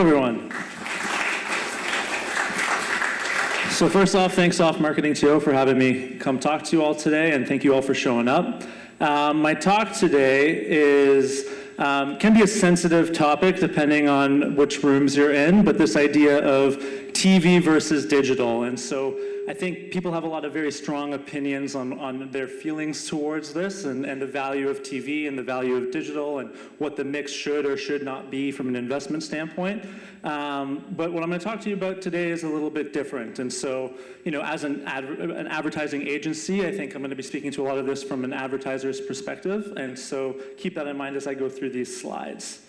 everyone. So first off, thanks off MarketingTO for having me come talk to you all today, and thank you all for showing up. My talk today can be a sensitive topic depending on which rooms you're in, but this idea of TV versus digital. And so I think people have a lot of very strong opinions on their feelings towards this and the value of TV and the value of digital and what the mix should or should not be from an investment standpoint. But what I'm going to talk to you about today is a little bit different. And so, as an advertising agency, I think I'm going to be speaking to a lot of this from an advertiser's perspective. And so keep that in mind as I go through these slides.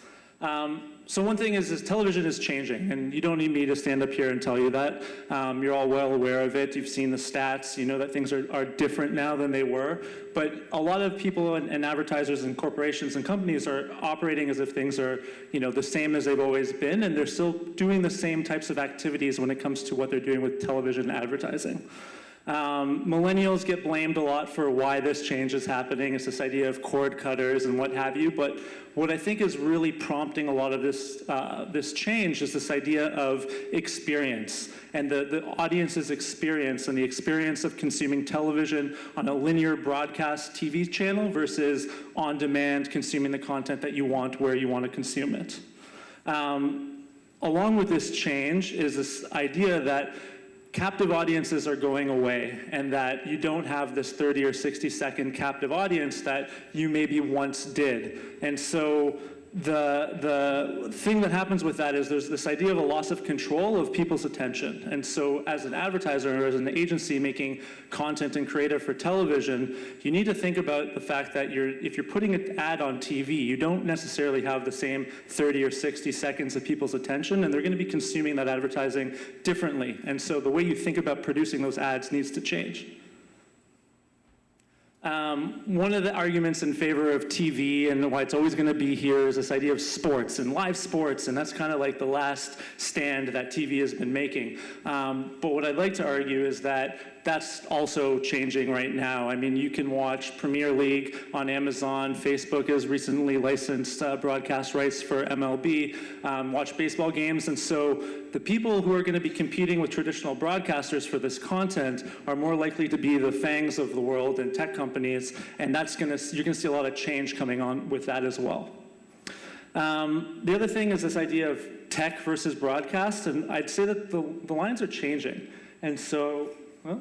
So one thing is television is changing, and you don't need me to stand up here and tell you that. You're all well aware of it. You've seen the stats. You know that things are different now than they were. But a lot of people and advertisers and corporations and companies are operating as if things are, the same as they've always been, and they're still doing the same types of activities when it comes to what they're doing with television advertising. Millennials get blamed a lot for why this change is happening. It's this idea of cord cutters and what have you. But what I think is really prompting a lot of this change is this idea of experience and the audience's experience and the experience of consuming television on a linear broadcast TV channel versus on-demand consuming the content that you want where you want to consume it. Along with this change is this idea that captive audiences are going away, and that you don't have this 30 or 60-second captive audience that you maybe once did. And so the thing that happens with that is there's this idea of a loss of control of people's attention. And so as an advertiser or as an agency making content and creative for television, you need to think about the fact that if you're putting an ad on TV, you don't necessarily have the same 30 or 60 seconds of people's attention, and they're going to be consuming that advertising differently. And so the way you think about producing those ads needs to change. One of the arguments in favor of TV and why it's always going to be here is this idea of sports and live sports, and that's kind of like the last stand that TV has been making. But what I'd like to argue is that that's also changing right now. I mean, you can watch Premier League on Amazon. Facebook has recently licensed broadcast rights for MLB, watch baseball games. And so the people who are going to be competing with traditional broadcasters for this content are more likely to be the FANGs of the world and tech companies. And you're going to see a lot of change coming on with that as well. The other thing is this idea of tech versus broadcast. And I'd say that the lines are changing. And so, well,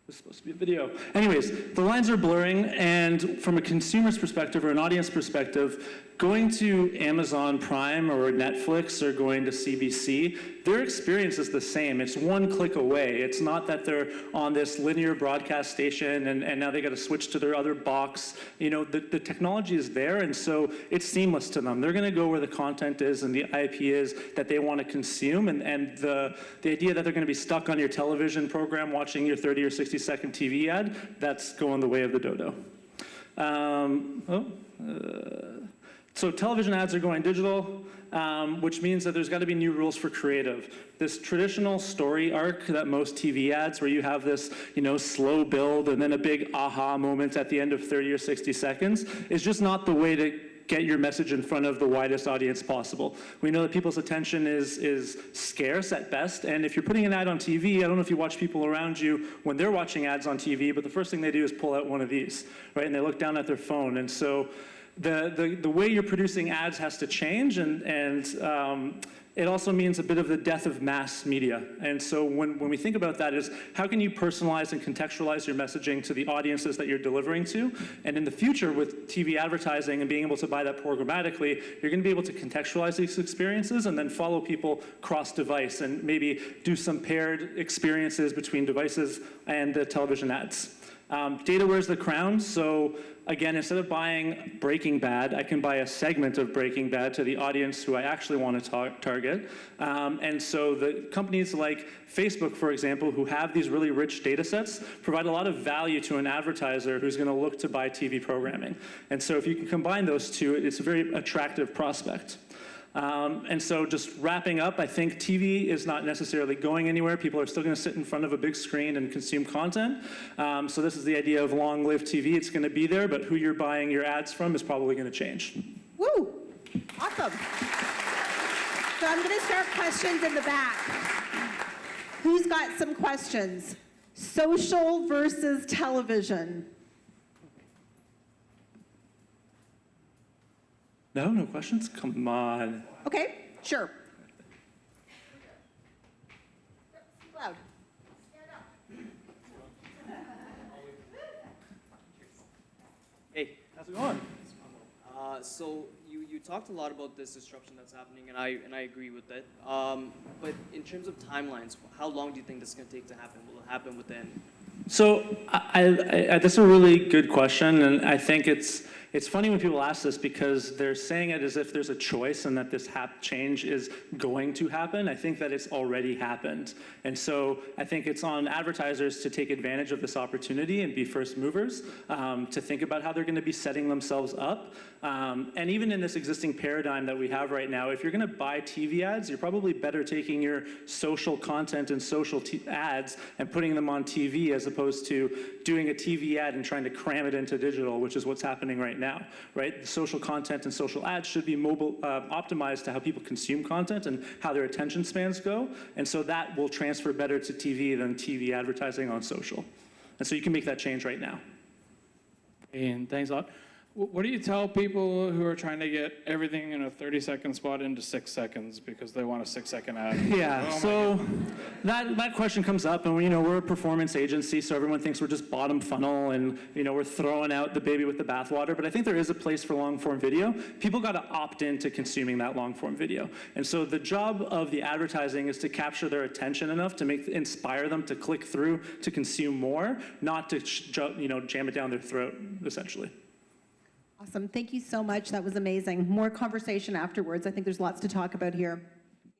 this is supposed to be a video. Anyways, the lines are blurring, and from a consumer's perspective or an audience perspective, going to Amazon Prime or Netflix or going to CBC, their experience is the same. It's one click away. It's not that they're on this linear broadcast station and now they got to switch to their other box. The technology is there, and so it's seamless to them. They're going to go where the content is and the IP is that they want to consume, and the idea that they're going to be stuck on your television program watching your 30 or 60-second TV ad, that's going the way of the dodo. So television ads are going digital, which means that there's got to be new rules for creative. This traditional story arc that most TV ads, where you have this, slow build and then a big aha moment at the end of 30 or 60 seconds, is just not the way to get your message in front of the widest audience possible. We know that people's attention is scarce at best, and if you're putting an ad on TV, I don't know if you watch people around you when they're watching ads on TV, but the first thing they do is pull out one of these, right? And they look down at their phone. And so the way you're producing ads has to change, and it also means a bit of the death of mass media. And so when we think about that is, how can you personalize and contextualize your messaging to the audiences that you're delivering to? And in the future, with TV advertising and being able to buy that programmatically, you're going to be able to contextualize these experiences and then follow people cross-device and maybe do some paired experiences between devices and the television ads. Data wears the crown, so again, instead of buying Breaking Bad, I can buy a segment of Breaking Bad to the audience who I actually want to target. And so the companies like Facebook, for example, who have these really rich data sets, provide a lot of value to an advertiser who's going to look to buy TV programming. And so if you can combine those two, it's a very attractive prospect. And so just wrapping up, I think TV is not necessarily going anywhere. People are still going to sit in front of a big screen and consume content. So this is the idea of long-live TV. It's going to be there, but who you're buying your ads from is probably going to change. Woo! Awesome. So I'm going to start questions in the back. Who's got some questions? Social versus television. No questions? Come on. Okay, sure. Loud. Hey, How's it going? so you talked a lot about this disruption that's happening, and I agree with it. But in terms of timelines, how long do you think this is going to take to happen? Will it happen within? So that's a really good question, and I think it's funny when people ask this because they're saying it as if there's a choice and that this change is going to happen. I think that it's already happened. And so I think it's on advertisers to take advantage of this opportunity and be first movers, to think about how they're going to be setting themselves up. And even in this existing paradigm that we have right now, if you're going to buy TV ads, you're probably better taking your social content and social ads and putting them on TV as opposed to doing a TV ad and trying to cram it into digital, which is what's happening right now, right? The social content and social ads should be mobile optimized to how people consume content and how their attention spans go. And so that will transfer better to TV than TV advertising on social. And so you can make that change right now. And thanks a lot. What do you tell people who are trying to get everything in a 30-second spot into 6 seconds because they want a 6-second ad? Yeah, so that question comes up, and we're a performance agency, so everyone thinks we're just bottom funnel, and we're throwing out the baby with the bathwater. But I think there is a place for long-form video. People got to opt into consuming that long-form video, and so the job of the advertising is to capture their attention enough to inspire them to click through to consume more, not to jam it down their throat, essentially. Awesome. Thank you so much. That was amazing. More conversation afterwards. I think there's lots to talk about here.